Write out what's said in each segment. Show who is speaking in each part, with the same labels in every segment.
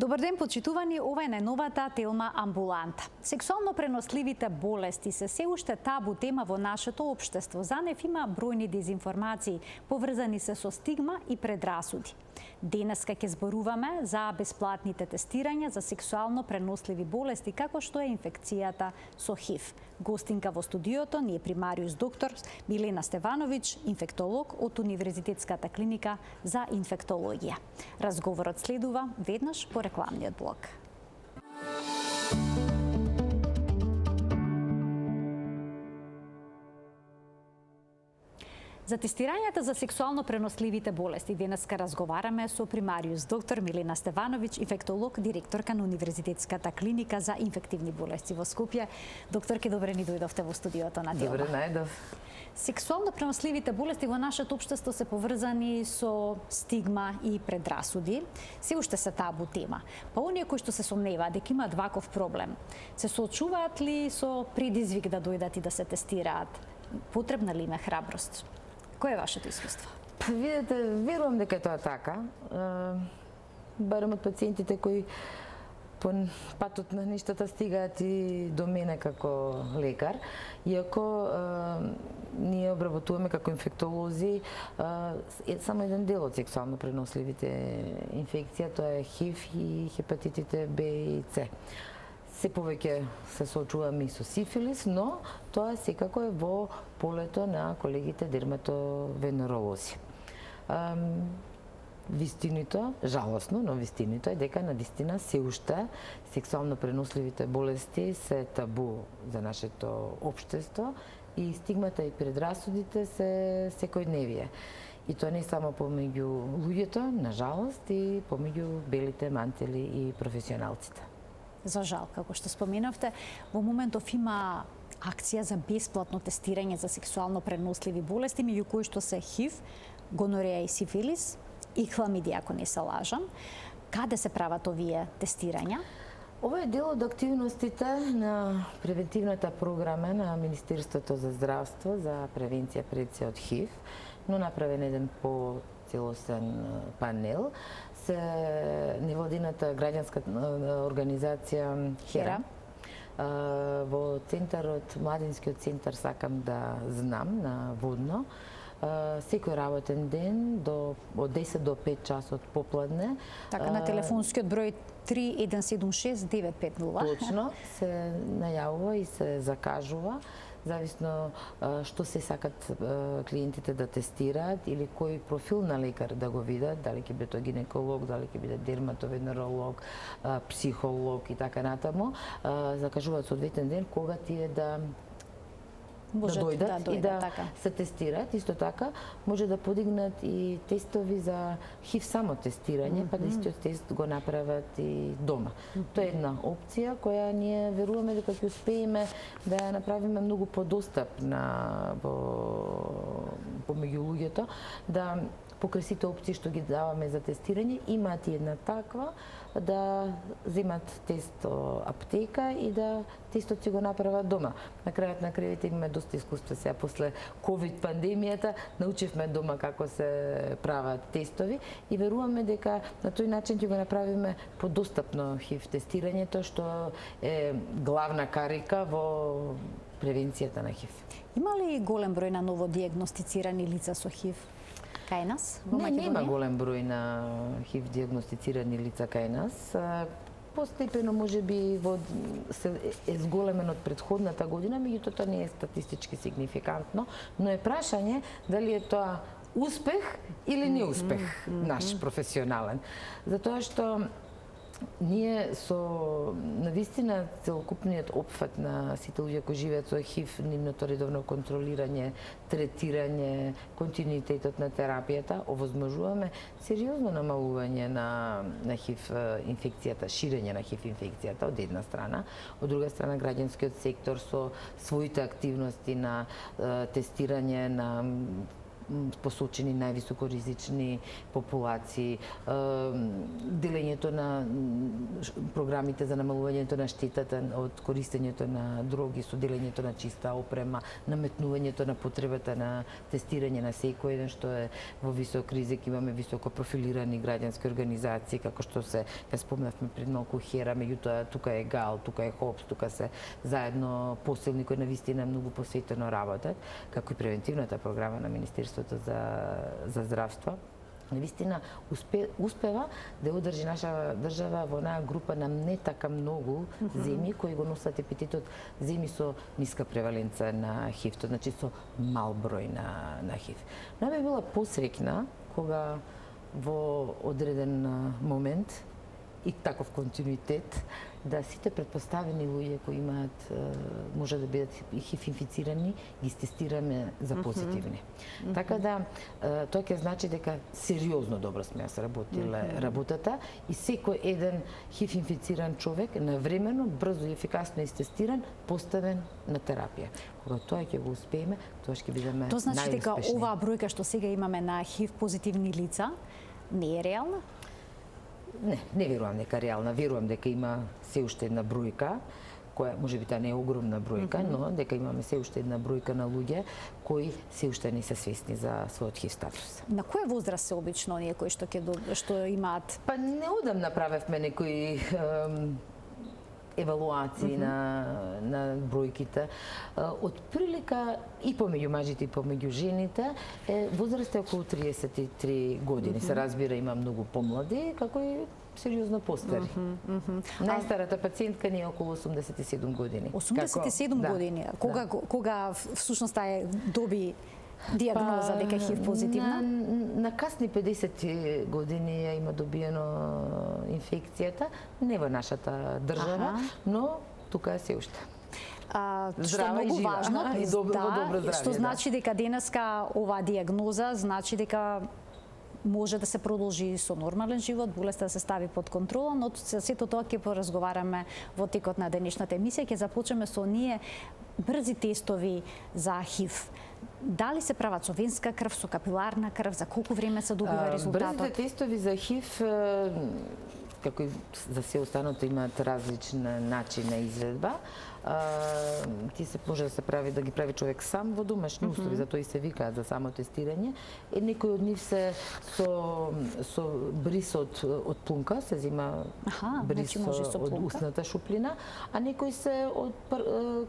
Speaker 1: Добар ден, почитувани, ова е најновата телма Амбуланта. Сексуално преносливите болести се уште табу тема во нашето општество. За нив има бројни дезинформации, поврзани се со стигма и предрасуди. Денеска ќе зборуваме за бесплатните тестирања за сексуално преносливи болести, како што е инфекцијата со ХИВ. Гостинка во студиото ни е примариус доктор Милена Стевановиќ, инфектолог од Универзитетската клиника за инфектологија. Разговорот следува веднаш по рекламниот блок. За тестирањата за сексуално преносливите болести денеска разговараме со примариус доктор Милена Стевановиќ, инфектолог, директорка на Универзитетската клиника за инфективни болести во Скопје. Докторке, добре ни дојдовте во студиото на телма.
Speaker 2: Добре најдов.
Speaker 1: Сексуално преносливите болести во нашето општество се поврзани со стигма и предрасуди. Се уште се табу тема. Па оние кои што се сомневаат дека имаат ваков проблем, се соочуваат ли со предизвик да дојдат и да се тестираат? Потребна ли им е храброст? Кој е вашето искуство?
Speaker 2: Видете, верувам дека е тоа така. Барем од пациентите кои по патот на нештата стигаат и до мене како лекар. Иако ние обработуваме како инфектолози само еден дел од сексуално преносливите инфекции, тоа е ХИВ и хепатитите Б и С. Се повеќе се соочуваме и со сифилис, но тоа секако е во полето на колегите дерматовенеролози. Вистиното, жалосно, но вистиното е дека навистина се уште сексуално преносливите болести се табу за нашето општество и стигмата и предрасудите се секојдневие. И тоа не само помеѓу луѓето, на жалост, и помеѓу белите мантели и професионалците.
Speaker 1: За жал, како што споменавте, во моментов има акција за бесплатно тестирање за сексуално преносливи болести, меѓу кои што се ХИВ, гонореја и сифилис и хламидија, ако не се лажам. Каде се прават овие тестирања?
Speaker 2: Ова е дел од активностите на превентивната програма на Министерството за здравство за превенција пред се од ХИВ, но направен еден по-целосен панел се невладината граѓанска организација ХЕРА. Во центарот, младинскиот центар, сакам да знам, на Водно, секој работен ден од 10 до 5 часот попладне.
Speaker 1: Така, на телефонскиот број 3176-950.
Speaker 2: Точно, се најавува и се закажува, зависно што се сакат клиентите да тестираат или кој профил на лекар да го видат, дали ќе биде тоа гинеколог, дали ќе биде дерматовенеролог, психолог и така натаму, закажуваат соодветен ден кога тие да дојдат и да се тестираат. Исто така може да подигнат и тестови за ХИВ само тестирање, па да истиот тест го направат и дома. Тоа е една опција која ние веруваме дека ќе успееме да ја направиме многу подостапна помеѓу луѓето, да покрај сите опции што ги даваме за тестирање, имаат и една таква, да земат тест аптека и да тестот си го направат дома. На крајот на крајите имаме доста искуство сега после ковид пандемијата, научивме дома како се прават тестови и веруваме дека на тој начин ќе го направиме подостапно ХИВ тестирањето, што е главна карика во превенцијата на ХИВ.
Speaker 1: Има ли голем број на новодиагностицирани лица со ХИВ кај нас?
Speaker 2: Нема голем број на ХИВ диагностицирани лица кај нас. Постепено можеби е зголемен од претходната година, меѓутоа тоа не е статистички сигнификантно, но е прашање дали е тоа успех или неуспех наш професионален. Затоа што ние со навистина целокупниот опфат на сите луѓе кои живеат со ХИВ, нивното редовно контролирање, третирање, континуитетот на терапијата, овозможуваме сериозно намалување на ХИВ инфекцијата, ширење на ХИВ инфекцијата од една страна, од друга страна граѓанскиот сектор со своите активности на тестирање, на посочени највисокоризични популации, делењето на програмите за намалувањето на штетата од користењето на дроги со делењето на чиста опрема, наметнувањето на потребата на тестирање на секој еден, што е во висок ризик. Имаме високо профилирани граѓански организации, како што се, ја спомнавме пред малку Хера, меѓутоа тука е ГАЛ, тука е ХОПС, тука се заедно посилни кои навистина многу посветено работат, како и превентивната програма на Министерството за здравство. Навистина успева да одржи наша држава во онаа група на не така многу земји кои го носат епитетот земји со ниска преваленца на ХИВ, значи со мал број на ХИВ. Но би била посрекна кога во одреден момент и таков континуитет да сите претпоставени луѓе кои имаат може да бидат ХИВ инфицирани ги тестираме за позитивни. Така да тоа ќе значи дека сериозно добро сме ја сработиле работата и секој еден ХИВ инфициран човек навремено, брзо и ефикасно истестиран, поставен на терапија. Кога тоа ќе го успееме, тоа ќе бидеме најуспешни.
Speaker 1: Тоа значи дека оваа бројка што сега имаме на ХИВ позитивни лица не е реална?
Speaker 2: Не верувам дека реална, верувам дека има се уште една бројка, која може би таа не е огромна бројка, но дека имаме се уште една бројка на луѓе кои се уште не се свесни за својот ХИВ статус.
Speaker 1: На која возраст се обично оние кои што имаат?
Speaker 2: Па неодам направевме некои евалуации на бројките. Од прилика и помеѓу мажите и помеѓу жените возраст е околу 33 години. Се разбира, има многу помлади, како и сериозно постари. Најстарата пациентка ни е околу 87 години.
Speaker 1: 87 години? Кога всушност таа доби диагноза дека ХИВ позитивна?
Speaker 2: На касни 50 години ја има добиено инфекцијата, не во нашата држава, но тука е се уште.
Speaker 1: Што е многу важно,
Speaker 2: добро здравје,
Speaker 1: што значи дека денеска оваа диагноза значи дека може да се продолжи со нормален живот, болеста да се стави под контрола, но сето тоа ќе поразговараме во текот на денешната емисија. Ќе започнеме со оние брзи тестови за ХИВ. Дали се прават со венска крв, со капиларна крв, за колку време се добива резултатот?
Speaker 2: Брзите тестови за ХИВ, како и за се останато, имаат различен начин на изведба. Ти се може да се прави, да ги прави човек сам во домашни услови, затоа и се викаат за само тестирање. Некои од нив се со бриз од плунка, се зема бриз од устната шуплина, а некои се од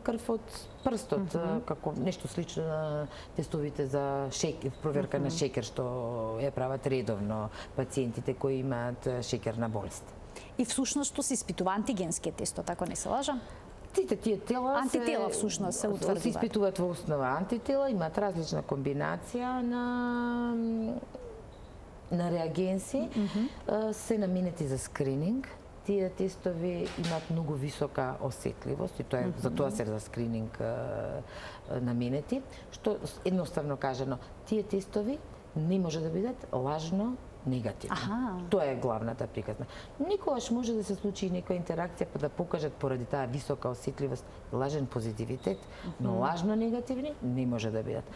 Speaker 2: крв од прстот, како нешто слично на тестовите за проверка на шекер, што ја прават редовно пациентите кои имаат шекерна болест.
Speaker 1: И всушност што се испитува антигенскиот тестот, ако не се лажам?
Speaker 2: Сите тие тела
Speaker 1: антитела всушност се утврдуваат.
Speaker 2: Се испитуваат во основа антитела, имаат различна комбинација на реагенси, се наменети за скрининг. Тие тестови имаат многу висока осетливост и тоа е за тоа се за скрининг наменети, што едноставно кажано, тие тестови не може да бидат лажно негативни. Тоа е главната приказна. Никогаш може да се случи некоја интеракција па да покажат поради таа висока осетливост лажен позитивитет, но лажно негативни не може да бидат.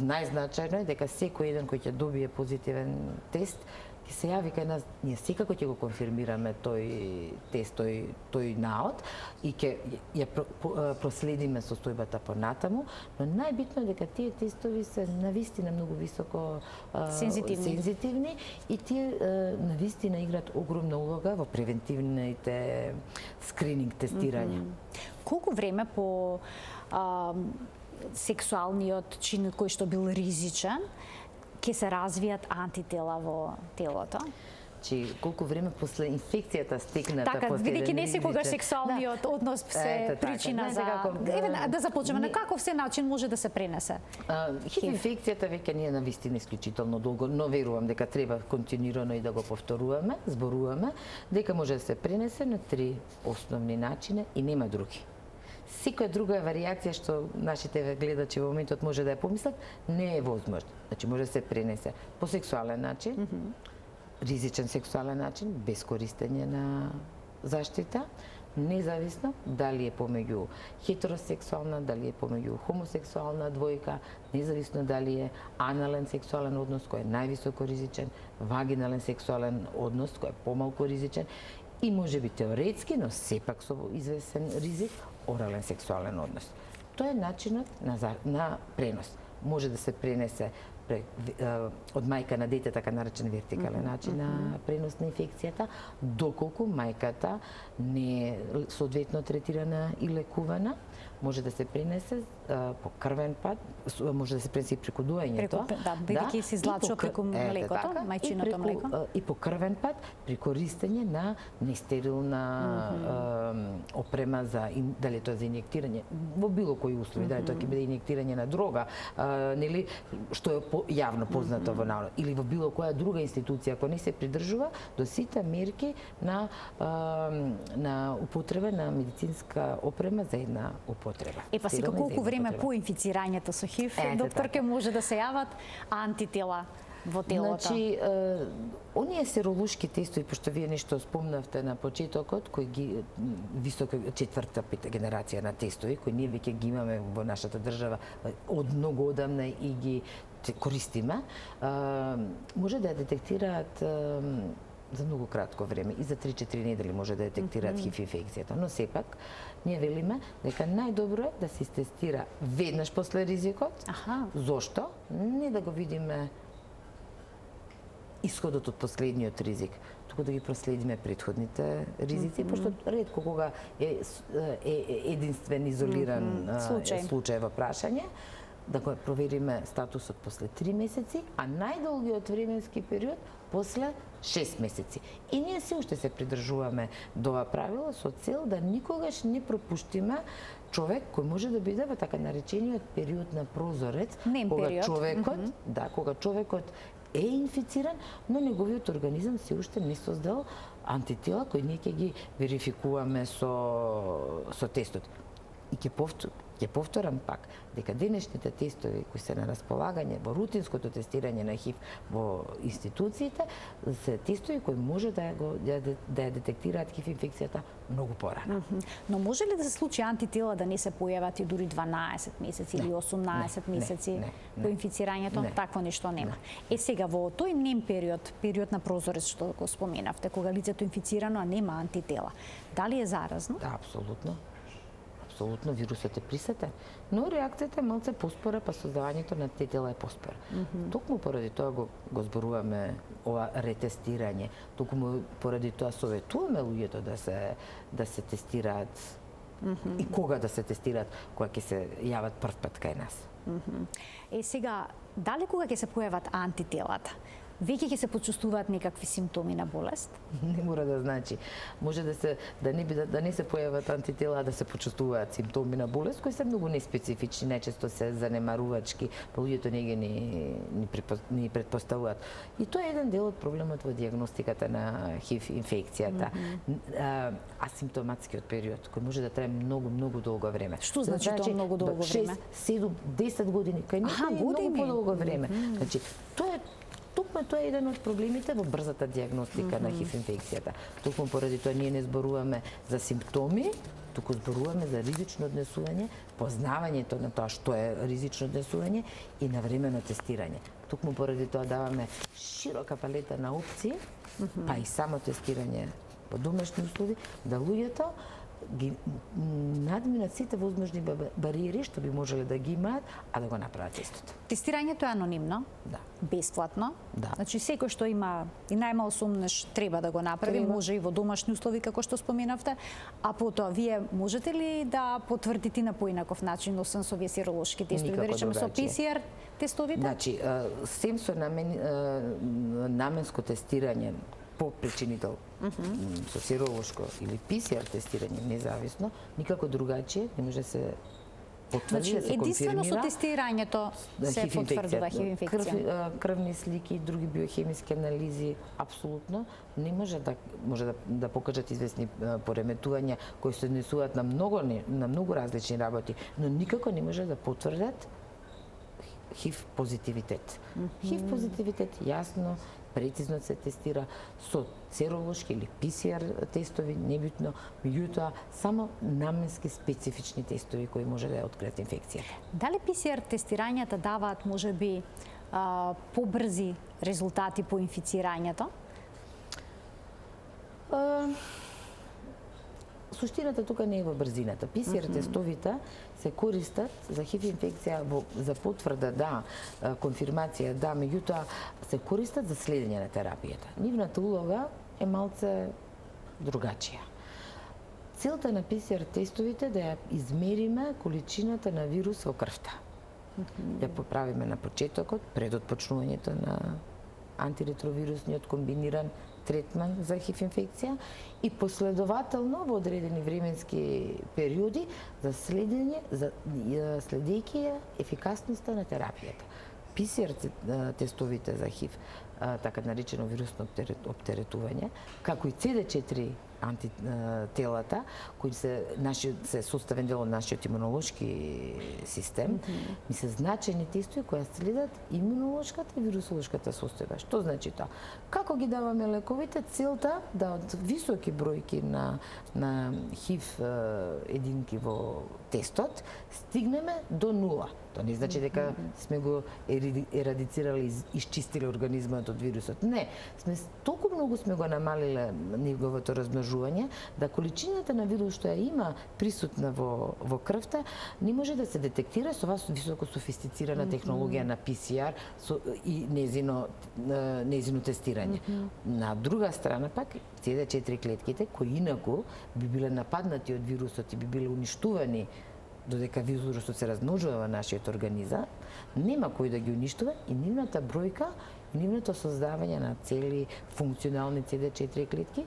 Speaker 2: Најзначајно е дека секој еден кој ќе добие позитивен тест ќе се јави кај нас, ние секако ќе го конфирмираме тој тест, тој наод и ќе ја проследиме состојбата понатаму, но најбитно е дека тие тестови се навистина многу високо сензитивни и тие навистина играат огромна улога во превентивните скрининг тестирања.
Speaker 1: Колку време по сексуалниот чин кој што бил ризичен ќе се развијат антитела во телото?
Speaker 2: Чи колку време после инфекцијата стекната
Speaker 1: така,
Speaker 2: после
Speaker 1: бидејќи не секогаш сексуалниот однос се причина за да започнеме на каков се начин може да се пренесе?
Speaker 2: ХИВ инфекцијата веќе не е навистина исклучително долго, но верувам дека треба континуирано и да го повторуваме, зборуваме, дека може да се пренесе на 3 основни начини и нема други. Секоја друга варијација што нашите гледачи во моментот може да ја помислат, не е возможно. Значи може да се пренесе по сексуален начин, ризичен сексуален начин, без користење на заштита, независно дали е помеѓу хетеросексуална, дали е помеѓу хомосексуална двојка, независно дали е анален сексуален однос кој е највисоко ризичен, вагинален сексуален однос кој е помалку ризичен и можеби теоретски, но сепак со известен ризик, орален сексуален однос. Тоа е начинот на пренос. Може да се пренесе од мајка на дете, така наречен вертикален начин на пренос на инфекцијата, доколку мајката не е соодветно третирана и лекувана, може да се пренесе по крвен пат, може да се пренесе и преку доењето.
Speaker 1: Да, бидејќи се излачува преку млекото, мајчиното млеко.
Speaker 2: И по крвен пат при користење на нестерилна опрема за дали тоа за инјектирање во било кои услови, дали тоа ќе биде инјектирање на дрога, нели што е јавно познато во народ, или во било која друга институција која не се придржува до сите мерки на употреба на медицинска опрема за една употреба.
Speaker 1: Па сега колку време по инфицирањето со ХИВ, докторке, може да се јават антитела во телото?
Speaker 2: Значи, оние серолошки тестови, пошто вие нешто спомнавте на почетокот, кои ги висока четврта, пета генерација на тестови, кои ние веќе ги имаме во нашата држава од многу одамна и ги користиме, може да ја детектираат за многу кратко време, и за 3-4 недели може да детектираат ХИВ инфекцијата, но сепак ние велиме дека најдобро е да се тестира веднаш после ризикот. Зошто? Не да го видиме исходот од последниот ризик, туку да ги проследиме претходните ризици, пошто ретко кога е единствен изолиран случај во прашање, да го провериме статусот после 3 месеци, а најдолгиот временски период после 6 месеци. И ние се уште се придржуваме до ова правило со цел да никогаш не пропуштиме човек кој може да биде во така наречениот период на прозорец, кога човекот е инфициран, но неговиот организам се уште не создал антитела кои ние ќе ги верификуваме со тестот. И ќе повторам пак, дека денешните тестови кои се на располагање во рутинското тестирање на ХИВ во институциите се тестови кои може да ја детектираат ХИВ инфекцијата многу порано.
Speaker 1: Но може ли да се случи антитела да не се појават и дури 12 месеци или 18 месеци по инфицирањето? Такво нешто нема. Сега во тој нем период на прозорец што го споменавте, кога лицето е инфицирано, а нема антитела, дали е заразно?
Speaker 2: Да, апсолутно. Апсолутно, вирусот е присутен, но реакцијата е малце поспора, па создавањето на тетела е поспора. Токму поради тоа го зборуваме ова ретестирање, токму поради тоа советуваме луѓето да се тестираат и кога да се тестираат, кога ќе се јават прв пат кај нас.
Speaker 1: Сега, дали кога ќе се појават антителата, веќе ќе се почувствуваат некакви симптоми на болест?
Speaker 2: Не мора да значи. Може да не се појават антитела, да се почувствуваат симптоми на болест кои се многу неспецифични, најчесто се занемарувачки, луѓето не ги ни претпоставуваат. И тоа е еден дел од проблемот во дијагностиката на ХИВ инфекцијата. Асимптоматскиот период кој може да трае многу долго време.
Speaker 1: Што значи тоа многу долго време?
Speaker 2: 6, 7, 10 години, кај некој е многу подолго време. Значи, Токму тоа е еден од проблемите во брзата дијагностика на ХИВ инфекцијата. Токму поради тоа ние не зборуваме за симптоми, туку зборуваме за ризично однесување, познавањето на тоа што е ризично однесување и навремено тестирање. Токму поради тоа даваме широка палета на опции, па и само тестирање по домашни услови, да луѓето ги надминат сите возможни бариери што би можеле да ги имаат, а да го направат тестот.
Speaker 1: Тестирањето е анонимно, бесплатно. Значи секој што има и најмал сумнеш треба да го направи, може и во домашни услови како што споменавте, а потоа вие можете ли да потврдите на поинаков начин освен со овие серолошки тестови, да речеме со ПСР тестовите?
Speaker 2: Значи, сем со наменско тестирање по причинител со серолошко или ПСР тестирање независно, никако другачие не може да се потврди, да се конфирмира. Единствено
Speaker 1: со тестирањето се потврдува ХИВ инфекција.
Speaker 2: Крвни слики, други биохемиски анализи, апсолутно не може да покажат известни пореметувања кои се однесуваат на многу различни работи, но никако не може да потврдат ХИВ позитивитет. ХИВ позитивитет јасно прецизно се тестира со серолошки или ПСР тестови, небитно, меѓутоа само наменски специфични тестови кои може да ја откријат инфекцијата.
Speaker 1: Дали ПСР тестирањата даваат можеби побрзи резултати по инфицирањето?
Speaker 2: Суштината тука не е во брзината. ПСР тестовите се користат за ХИВ инфекција за потврда, да, конфирмација, да, меѓутоа се користат за следење на терапијата. Нивната улога е малце другачија. Целта на ПСР тестовите да ја измериме количината на вирус во крвта. Да поправиме на почетокот, пред отпочнувањето на антиретровирусниот комбиниран третман за ХИВ инфекција и последователно во одредени временски периоди за следење, следејќи ја ефикасноста на терапијата. ПСР тестовите за ХИВ, така наречено вирусно оптеретување, како и CD4 антителата, кои се составен дел од нашиот имунолошки систем, ми се значајни тестови кои следат имунолошката и вирусолошката состојба. Што значи тоа? Како ги даваме лековите? Целта да од високи бројки на ХИВ единки во тестот стигнеме до нула. Тоа не значи дека сме го ерадицирали, исчистили организмот од вирусот. Не, толку многу сме го намалиле неговото размножување, да количината на вирус што ја има присутна во крвта не може да се детектира со оваа високо софистицирана технологија на ПСР и незино тестирање. На друга страна пак, CD4 клетките кои инаку би биле нападнати од вирусот и би биле уништувани додека вирусот се размножува во нашиот организам, нема кој да ги уништува и нивната бројка, нивното создавање на цели функционални CD4 клетки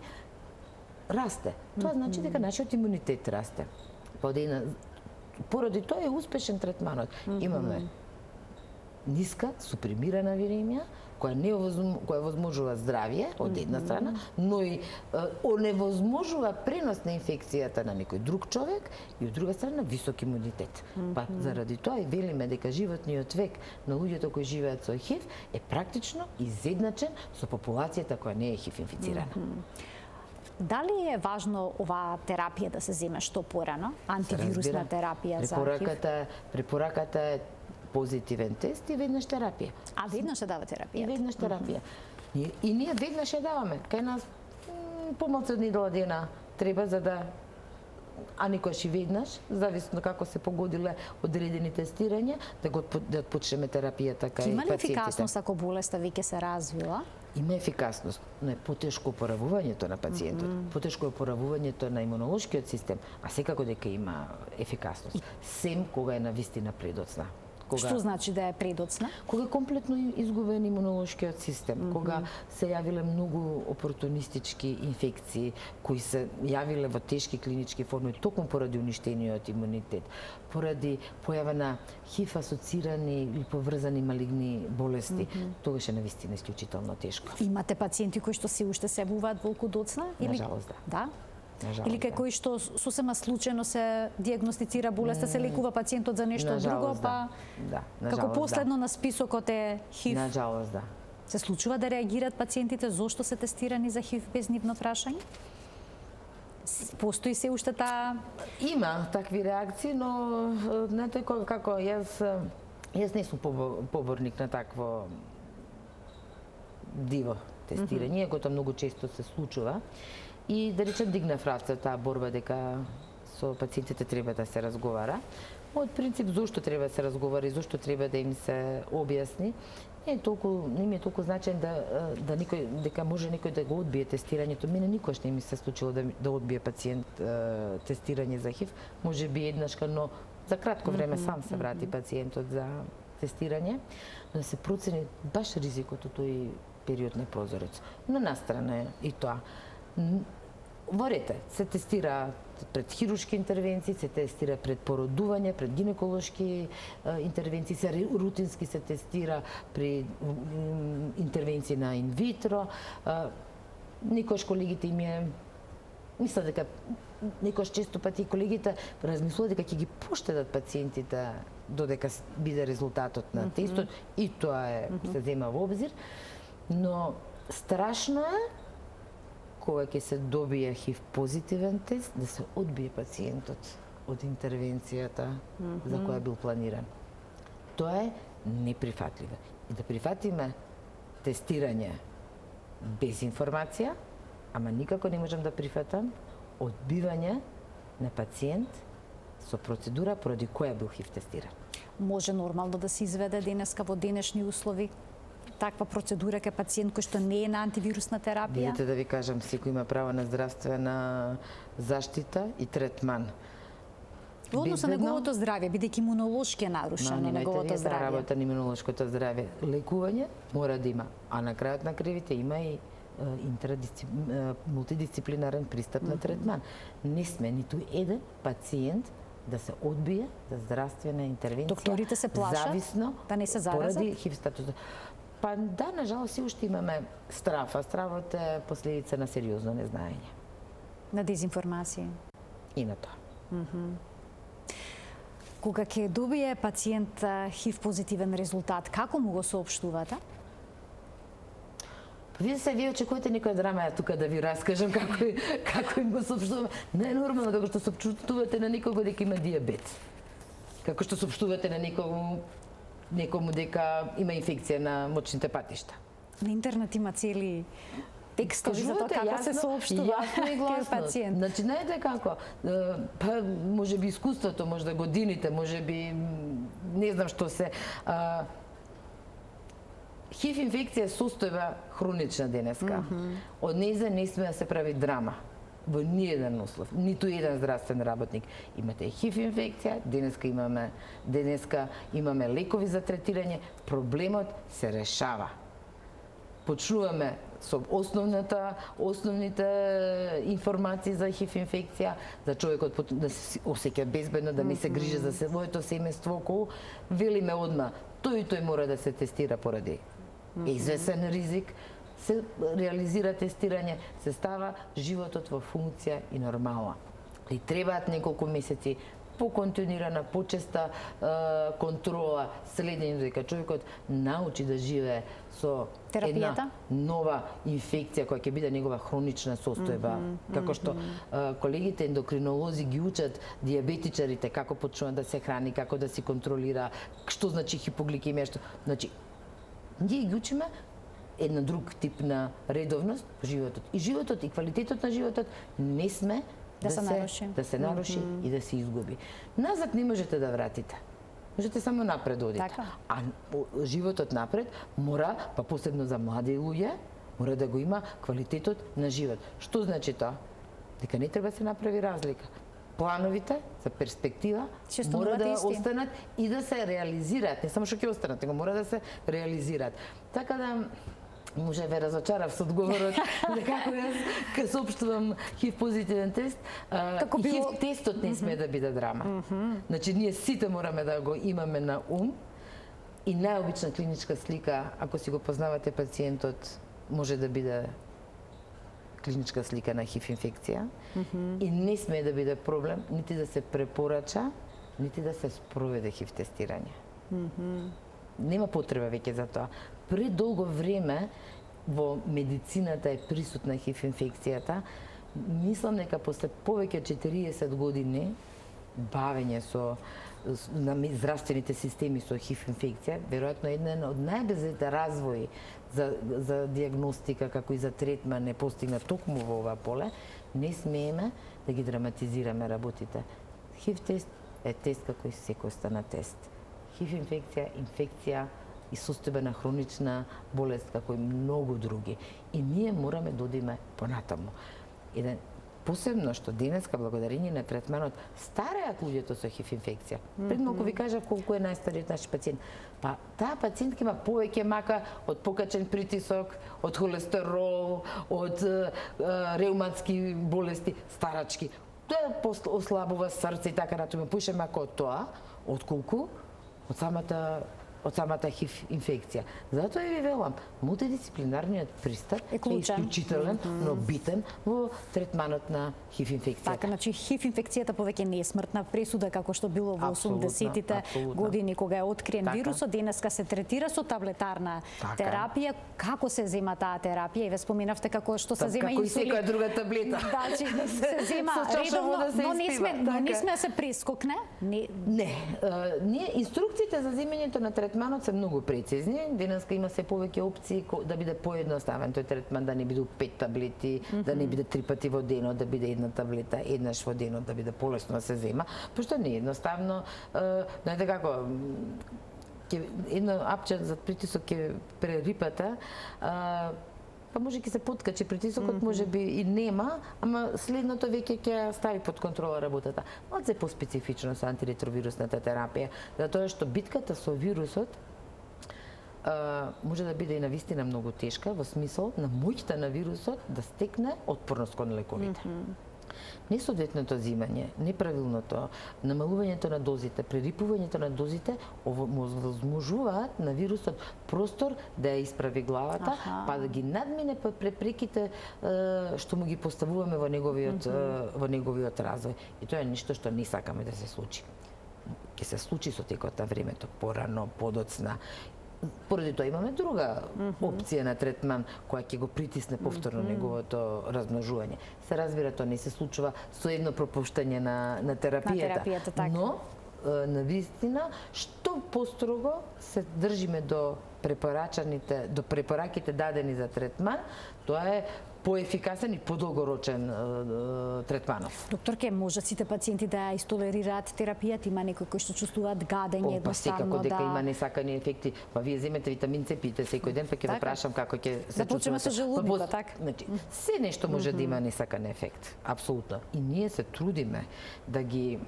Speaker 2: расте. Тоа значи дека нашиот имунитет расте. Поради тоа е успешен третманот. Имаме ниска супримирана виремија, која возможува здравје од една страна, но и оневозможува пренос на инфекцијата на некој друг човек и од друга страна висок имунитет. Па заради тоа и велиме дека животниот век на луѓето кои живеат со ХИВ е практично изедначен со популацијата која не е ХИВ инфицирана.
Speaker 1: Дали е важно оваа терапија да се земе што порано, антивирусна терапија за ХИВ?
Speaker 2: Препораката е позитивен тест и веднаш терапија.
Speaker 1: А веднаш се дава терапија?
Speaker 2: И веднаш терапија. И ние веднаш ја даваме. Кај нас помалку од недела дена треба за да некојаш и веднаш, зависно како се погодиле одредени тестирања, да почнеме терапијата кај пациентите.
Speaker 1: Има ли ефикасност ако болеста веќе се развила?
Speaker 2: Има ефикасност, но е потешко опоравувањето на пациентот, потешко е опоравувањето на имунолошкиот систем, а секако дека има ефикасност. Сем кога е навистина предоцна.
Speaker 1: Што значи да е предоцна?
Speaker 2: Кога е комплетно изгубен имунолошкиот систем, кога се јавиле многу опортунистички инфекции кои се јавиле во тешки клинички форми токму поради уништениот имунитет, поради појава на ХИВ асоцирани или поврзани малигни болести, тогаш е навистина исклучително тешко.
Speaker 1: Имате пациенти кои што се уште се буваат волку доцна?
Speaker 2: Нажалост, да.
Speaker 1: Или кај кои што сосема случајно се диагностицира болеста, се лекува пациентот за нешто друго, па како последно на списокот е ХИВ?
Speaker 2: Нажалост, да.
Speaker 1: Се случува да реагираат пациентите зошто се тестирани за ХИВ без нивно прашање? Постои се уште таа...
Speaker 2: Има такви реакции, но знаете како јас не сум поборник на такво диво тестирање, иако тоа многу често се случува. И да речем дигнав раце таа борба дека со пациентите треба да се разговара. Од принцип зошто треба да се разговара и зошто треба да им се објасни, не ми е толку значаен дека може некој да го одбие тестирањето. Мене никош не ми се случило да одбие пациент тестирање за ХИВ, може би еднашка, но за кратко време сам се врати пациентот за тестирање, да се процени баш ризикот од тој период на прозорец. Но настрана е и тоа. Во рете се тестира пред хируршки интервенции, се тестира пред породување, пред гинеколошки интервенции, се рутински се тестира при интервенции на инвитро. Некојаш колегите им е мисля дека некојаш често пати колегите размислуваат дека ќе ги поштедат пациентите додека биде резултатот на тестот и тоа се зема во обзир, но страшно е кога ќе се добие ХИВ позитивен тест да се одбие пациентот од интервенцијата за која бил планиран. Тоа е неприфатливо. И да прифатиме тестирање без информација, ама никако не можам да прифатам одбивање на пациент со процедура поради која бил ХИВ тестиран.
Speaker 1: Може нормално да се изведе денеска во денешни услови таква процедура кај пациент кој што не е на антивирусна терапија?
Speaker 2: Видите, да ви кажам, секој има право на здравствена заштита и третман.
Speaker 1: Во однос на неговото здравје, бидејќи имунолошки е нарушено неговото здравје.
Speaker 2: Работа на имунолошкото здравје. Лекување мора да има, а на крајот на кривите има и мултидисциплинарен пристап на третман. Не сме ниту еден пациент да се одбие за здравствена интервенција.
Speaker 1: Докторите се плашат
Speaker 2: зависно
Speaker 1: да не се заразат?
Speaker 2: Поради ХИВ статус. Па да, нажалост, си уште имаме страф, а стравот е последица на сериозно незнаење.
Speaker 1: На дезинформација.
Speaker 2: И на тоа.
Speaker 1: Кога ќе добие пациент ХИВ позитивен резултат, како му го соопштувате?
Speaker 2: Вие очекувате некоја драма тука да ви раскажам како им го соопштуваме. Не е нормално како што соопштувате на некого дека има дијабет. Како што соопштувате на некому дека има инфекција на мочните патишта.
Speaker 1: На интернет има цели текстови за тоа како се соопштува кај пациент.
Speaker 2: Значи, знаете како? Па, може би искуството, може да годините, може би не знам што се. ХИВ инфекција е состојба хронична денеска. Од нејзе не сме да се прави драма во ниеден услов, ниту еден здравствен работник. Имате ХИВ инфекција, денеска имаме лекови за третирање, проблемот се решава. Почнуваме со основните информации за ХИВ инфекција, за човекот да се осеќа безбедно, да не се грижи за своето семејство околу, велиме одма, тој и тој мора да се тестира поради известен ризик, се реализира тестирање, се става животот во функција и нормална. И требаат неколку месеци по континуирана, почеста контрола, следење дека човекот научи да живее со една нова инфекција која ќе биде негова хронична состојба. Како што колегите ендокринолози ги учат дијабетичарите како почнува да се храни, како да се контролира, што значи хипогликемија, што значи ние ги учиме една друг тип на редовност во животот. И животот и квалитетот на животот не сме да се наруши и да се изгуби. Назад не можете да вратите. Можете само напред да одите. А животот напред мора, па посебно за млади луѓе, мора да го има квалитетот на живот. Што значи тоа? Дека не треба да се направи разлика. Плановите за перспектива мора да останат и да се реализираат. Не само што ќе останат, него мора да се реализираат. Така да може ве разочарав со одговорот како јас ке соопштувам ХИВ позитивен тест. ХИВ тестот не сме да биде драма. Значи ние сите мораме да го имаме на ум и најобична клиничка слика, ако си го познавате пациентот, може да биде клиничка слика на ХИВ инфекција и не сме да биде проблем нити да се препорача, нити да се спроведе ХИВ тестирање. Нема потреба веќе за тоа. Предолго време во медицината е присутна ХИВ инфекцијата. Мислам дека после повеќе 40 години бавење со на здравствените системи со ХИВ инфекција, веројатно еден од најбрзите развои за диагностика како и за третман не постигна токму во ова поле, не смееме да ги драматизираме работите. ХИВ тест е тест како и секој остана тест. ХИВ инфекција и состојба на хронична болест како и многу други. И ние мораме да одиме понатаму. Посебно што денеска, благодарение на третманот, стареат луѓето со ХИВ инфекција. Пред малку ви кажав колку е најстариот наш пациент. Па таа пациентка има повеќе мака од покачен притисок, од холестерол, од реуматски болести, старачки. Тоа ослабува срце и така натаму. Поише мака од тоа, отколку од самата од самата ХИВ инфекција. Затоа ви велам, мултидисциплинарниот пристап е исклучителен, но битен во третманот на ХИВ инфекција.
Speaker 1: Така, значи ХИВ инфекцијата повеќе не е смртна пресуда како што било во 80-тите години кога е откриен вирусот. Денеска се третира со таблетарна терапија. Како се зема таа терапија? И ве споменавте како што се зема инсулин.
Speaker 2: Како и секоја друга таблета.
Speaker 1: Значи се зема редовно, но не сме да се прескокне. Не.
Speaker 2: Ние инструкциите за земењето на третманот се многу прецизни. Денеска има се повеќе опции да биде поедноставен тој третман, да не биде 5 таблети, да не биде 3 пати во денот, да биде една таблета еднаш во денот, да биде полесно да се зема, пошто не е едноставно, знаете како, едно апче за притисок ќе прерипата, па може ќе се подкачи притисокот, може би и нема, ама следното веќе ќе стави под контрола работата. Малце поспецифично со антиретровирусната терапија, затоа што битката со вирусот може да биде и навистина многу тешка, во смисол на моќта на вирусот да стекне отпорност кон лековите. Несоодветното зимање, неправилното, намалувањето на дозите, прерипувањето на дозите возможуваат на вирусот простор да ја исправи главата, па да ги надмине препреките што му ги поставуваме во неговиот развој. И тоа е нешто што не сакаме да се случи. Ќе се случи со текот на времето, порано, подоцна. Поради тоа имаме друга опција на третман која ќе го притисне повторно неговото размножување. Се разбира, тоа не се случува со едно пропуштање на терапијата, но на вистина што построго се држиме до препораките дадени за третман, тоа е поефикасен и подолгорочен третманов.
Speaker 1: Докторке, може сите пациенти да ја истолерираат терапијата? Има некои кои што чувствуваат гадење,
Speaker 2: па секако дека има несакани ефекти. Па вие земете витамин С, пиете секој ден, па ќе ве прашам како ќе се чувствувате.
Speaker 1: Да почнеме со желудникот, така?
Speaker 2: Значи, се нешто може да има несакан ефект, апсолутно. И ние се трудиме да ги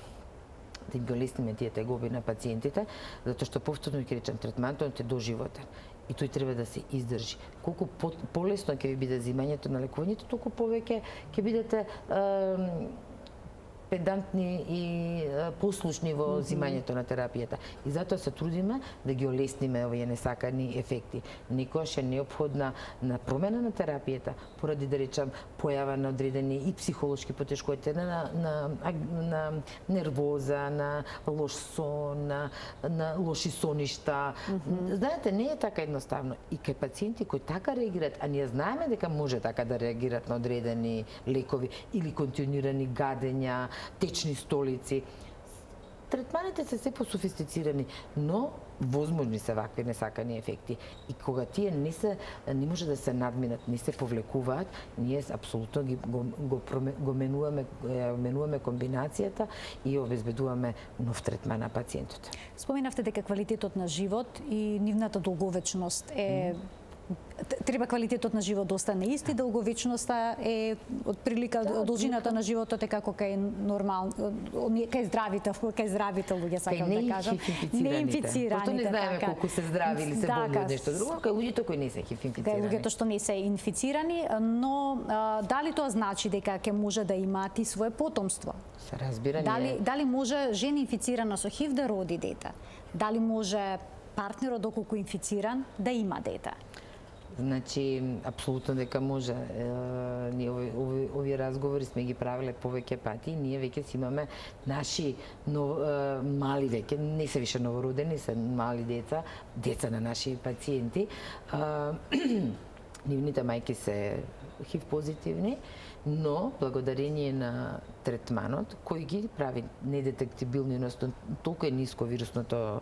Speaker 2: олесниме тие тегоби на пациентите, затоа што повторно ќе речем третманот е доживотен. И тој треба да се издржи. Колку полесно ќе ви биде земањето на лекувањето, толку повеќе ќе бидете педантни и послушни во земањето на терапијата. И затоа се трудиме да ги олесниме овие несакани ефекти. Некогаш е неопходна на промена на терапијата, поради да речам појава на одредени и психолошки потешкоти, на нервоза, на лош сон, на лоши соништа. Знаете, не е така едноставно. И кај пациенти кои така реагираат, а ние знаеме дека може така да реагираат на одредени лекови или континуирани гадења, течни столици. Третманите се се пософистицирани, но возможни се вакви несакани ефекти. И кога тие не може да се надминат, не се повлекуваат, ние апсолутно го менуваме комбинацијата и обезбедуваме нов третман на пациентот.
Speaker 1: Споменавте дека квалитетот на живот и нивната долговечност е треба квалитетот на живот да остане ист и долговечноста е од прилика должината на животот е како кај нормално кај здравите луѓе, сакам да кажам,
Speaker 2: не инфицираните. Пошто не знаеме колку се здрави или се болни од нешто друго, кај луѓето кои не се ХИВ инфицирани.
Speaker 1: Кај луѓето што не се инфицирани, но дали тоа значи дека ќе може да имаат и свое потомство?
Speaker 2: Се разбира,
Speaker 1: дали може жена инфицирана со ХИВ да роди дете? Дали може партнерот доколку инфициран да има дете?
Speaker 2: Значи, апсолутно дека може. Ние овие разговори сме ги правиле повеќе пати. Ние веќе си имаме наши мали веќе, не се више новородени, се мали деца на наши пациенти. Нивните мајки се ХИВ позитивни, но благодарение на третманот кој ги прави недетектибилни, односно толку е ниско вирусното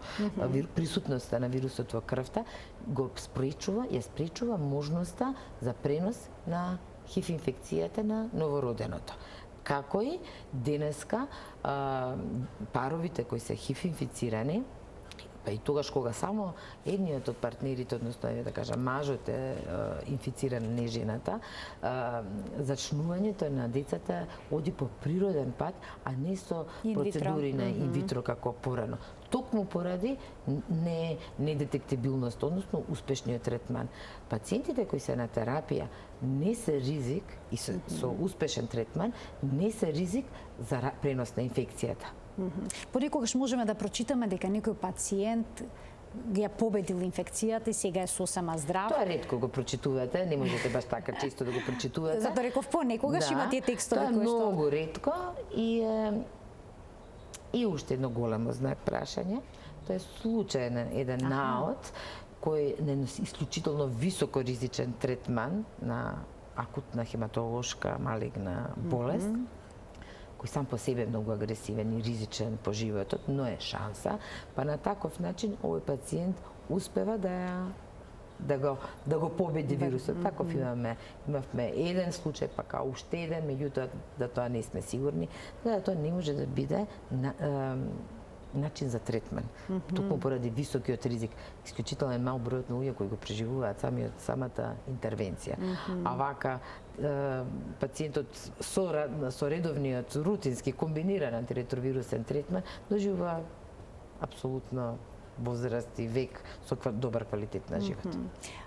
Speaker 2: присутноста на вирусот во крвта, ја спречува можноста за пренос на ХИВ инфекцијата на новороденото. Како и денеска паровите кои се ХИВ инфицирани, па и тогаш кога само едниот од партнерите, односно да кажам мажот е инфициран, не жената, зачнувањето на децата оди по природен пат, а не со процедури на инвитро како порано. Токму поради недетектибилност, односно успешниот третман. Пациентите кои се на терапија не се ризик и со успешен третман не се ризик за пренос на инфекцијата.
Speaker 1: Понекогаш можеме да прочитаме дека некој пациент ја победил инфекцијата и сега е сосема здрав.
Speaker 2: Тоа ретко го прочитувате, не можете баш така често да го прочитувате.
Speaker 1: Затоа реков понекогаш има тие текстови
Speaker 2: кои што... Тоа е многу ретко и уште едно големо знак прашање. Тоа е случаен еден наод кој е исклучително високо ризичен третман на акутна хематолошка малигна болест, кој сам по себе е многу агресивен и ризичен по животот, но е шанса, па на таков начин овој пациент успева да го победи вирусот. Таков имавме еден случај, па уште еден, меѓутоа да тоа не сме сигурни, да тоа не може да биде начин за третман. Токму поради високиот ризик, исклучително мал бројот на луѓе кои го преживуваат самата интервенција. А вака пациентот со редовниот рутински комбиниран антиретровирусен третман доживува апсолутно возраст и век со добар квалитет на живот.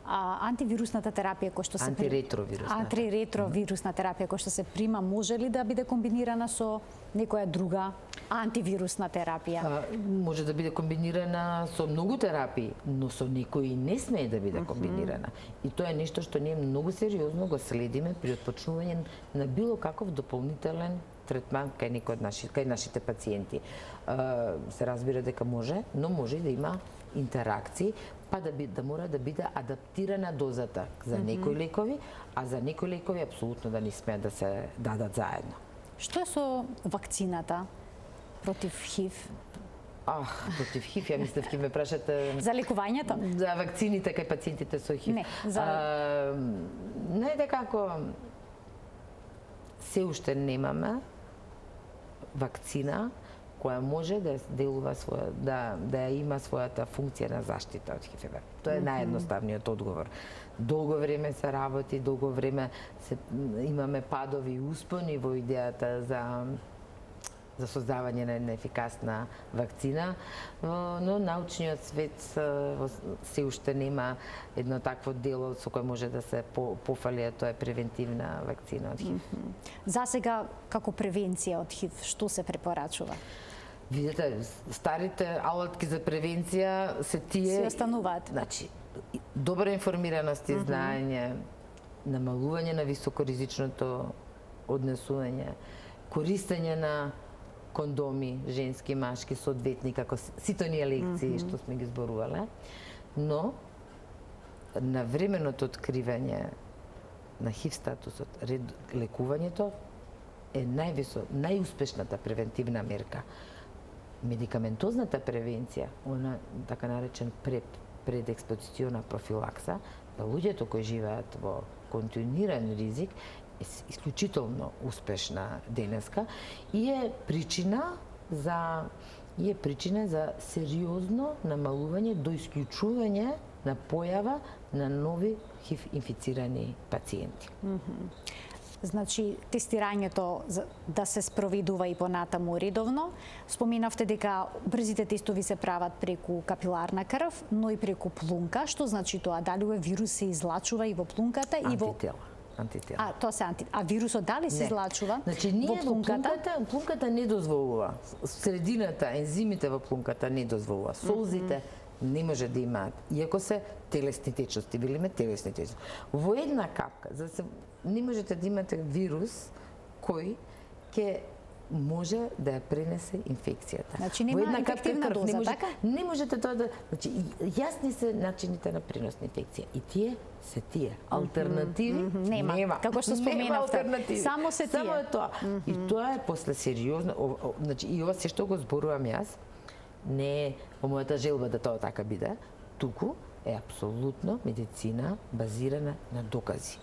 Speaker 1: Антивирусната терапија која што се
Speaker 2: антиретровирусна
Speaker 1: терапија која што се прима може ли да биде комбинирана со некоја друга антивирусна терапија?
Speaker 2: Може да биде комбинирана со многу терапии, но со некои не смее да биде комбинирана. И тоа е нешто што ние многу сериозно го следиме при отпочнување на било каков дополнителен третман кај нашите пациенти. Се разбира дека може, но може и да има интеракции, па да мора да биде адаптирана дозата за некои лекови, а за некои лекови апсолутно да не смеат да се дадат заедно.
Speaker 1: Што е со вакцината против ХИВ?
Speaker 2: Против ХИВ, ја мислев ќе ме прашате
Speaker 1: за лекувањето?
Speaker 2: За вакцините кај пациентите со ХИВ.
Speaker 1: Не,
Speaker 2: не како се уште немаме вакцина која може да делува да има својата функција на заштита од ХИВ. Тоа е наједноставниот одговор. Долго време се работи, долго време имаме падови и успони во идејата за создавање на една ефикасна вакцина, но научниот свет се уште нема едно такво дело со кое може да се пофали, а тоа е превентивна вакцина од ХИВ.
Speaker 1: За сега, како превенција од ХИВ, што се препорачува?
Speaker 2: Видете, старите алатки за превенција се тие...
Speaker 1: Се остануваат.
Speaker 2: Значи, добра информираност и знаење, намалување на високоризичното однесување, користење на кондоми, женски, машки, соодветни, како сите оние лекции што сме ги зборувале, но навременото откривање на ХИВ статусот, лекувањето е најуспешната превентивна мерка. Медикаментозната превенција, она така наречен предекспозициона профилакса, на луѓето кои живеат во континуиран ризик, е исклучително успешна денеска и е причина за сериозно намалување до исклучување на појава на нови ХИВ инфицирани пациенти.
Speaker 1: Значи, тестирањето да се спроведува и понатаму редовно. Споменавте дека брзите тестови се прават преку капиларна крв, но и преку плунка. Што значи тоа? Дали овој вирус се излачува и во плунката и во
Speaker 2: антитела.
Speaker 1: Тоа се А вирусот дали се излачува?
Speaker 2: Значи, ние во плунката не дозволува. Средината, ензимите во плунката не дозволува. Солзите не може да имаат, иако се телесни течности, велиме телесни течности. Во една капка, не можете да имате вирус кој ќе може да ја пренесе инфекцијата.
Speaker 1: Значи нема ефективна доза, така?
Speaker 2: Не можете тоа да... Значи, јасни се начините на пренос на инфекција. И тие се тие. Алтернативи нема.
Speaker 1: Како што споменавте. Само се тие.
Speaker 2: Само е тоа. И тоа е после сериозно... Значи, и ова се што го зборувам јас, не е во мојата желба да тоа така биде, туку е апсолутно медицина базирана на докази.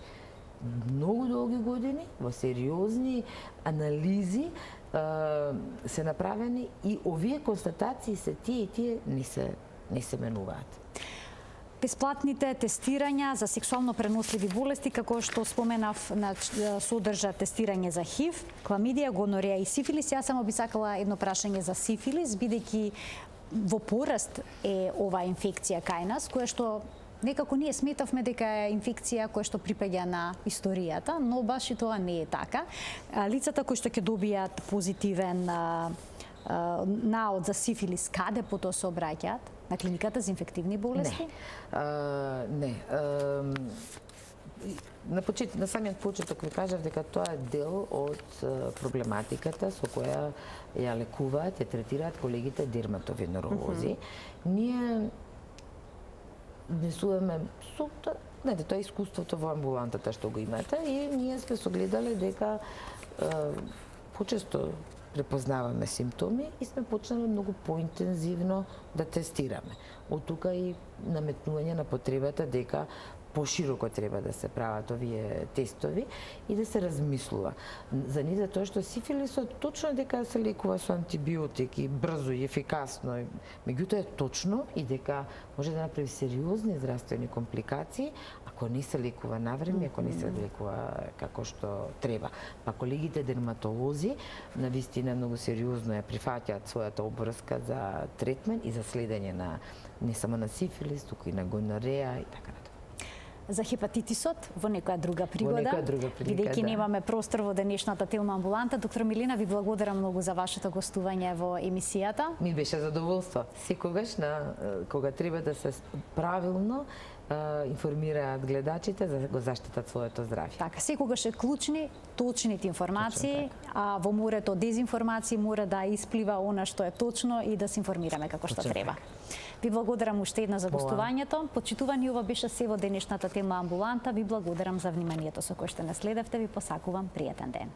Speaker 2: Многу долги години во сериозни анализи се направени и овие констатации се тие и тие не се менуваат.
Speaker 1: Бесплатните тестирања за сексуално преносливи болести, како што споменав, содржа тестирање за ХИВ, кламидија, гонореја и сифилис. Јас само би сакала едно прашање за сифилис, бидејќи во пораст е оваа инфекција кај нас, која што некако ние сметавме дека е инфекција која што припаѓа на историјата, но баш и тоа не е така. Лицата кои што ќе добијат позитивен наод за сифилис, каде потоа се обраќаат? на клиниката за инфективни болести?
Speaker 2: Не. На самиот почеток ви кажав дека тоа е дел од проблематиката со која ја лекуваат, ја третираат колегите дерматовенеролози. Ние внесуваме со тоа е искуството во амбулантата што го имате и ние сме согледале дека почесто препознаваме симптоми и сме почнали многу поинтензивно да тестираме. Од тука и наметнување на потребата дека пошироко треба да се прават овие тестови и да се размислува. За ни затоа што сифилисот точно дека се лекува со антибиотики брзо и ефикасно, меѓутоа е точно и дека може да направи сериозни здравствени компликации ако не се лекува навреме, ако не се лекува како што треба. Па колегите дерматолози навистина многу сериозно ја прифаќаат својата обврска за третмент и за следење на не само на сифилис, туку и на гонореја и така натаму.
Speaker 1: За хепатитисот во некоја друга пригода. Бидејќи немаме простор во денешната Телма амбуланта, доктор Милина, ви благодарам многу за вашето гостување во емисијата.
Speaker 2: Ми беше задоволство. Секогаш кога треба да се правилно информираат гледачите за да го заштитат своето здравје.
Speaker 1: Така, секогаш е клучни точните информации, а во морето дезинформации мора да исплива она што е точно и да се информираме како што треба. Ви благодарам уште еднаш за гостувањето. Почитувани, ова беше се во денешната Телма амбуланта. Ви благодарам за вниманието со кое што не следевте. Ви посакувам пријатен ден.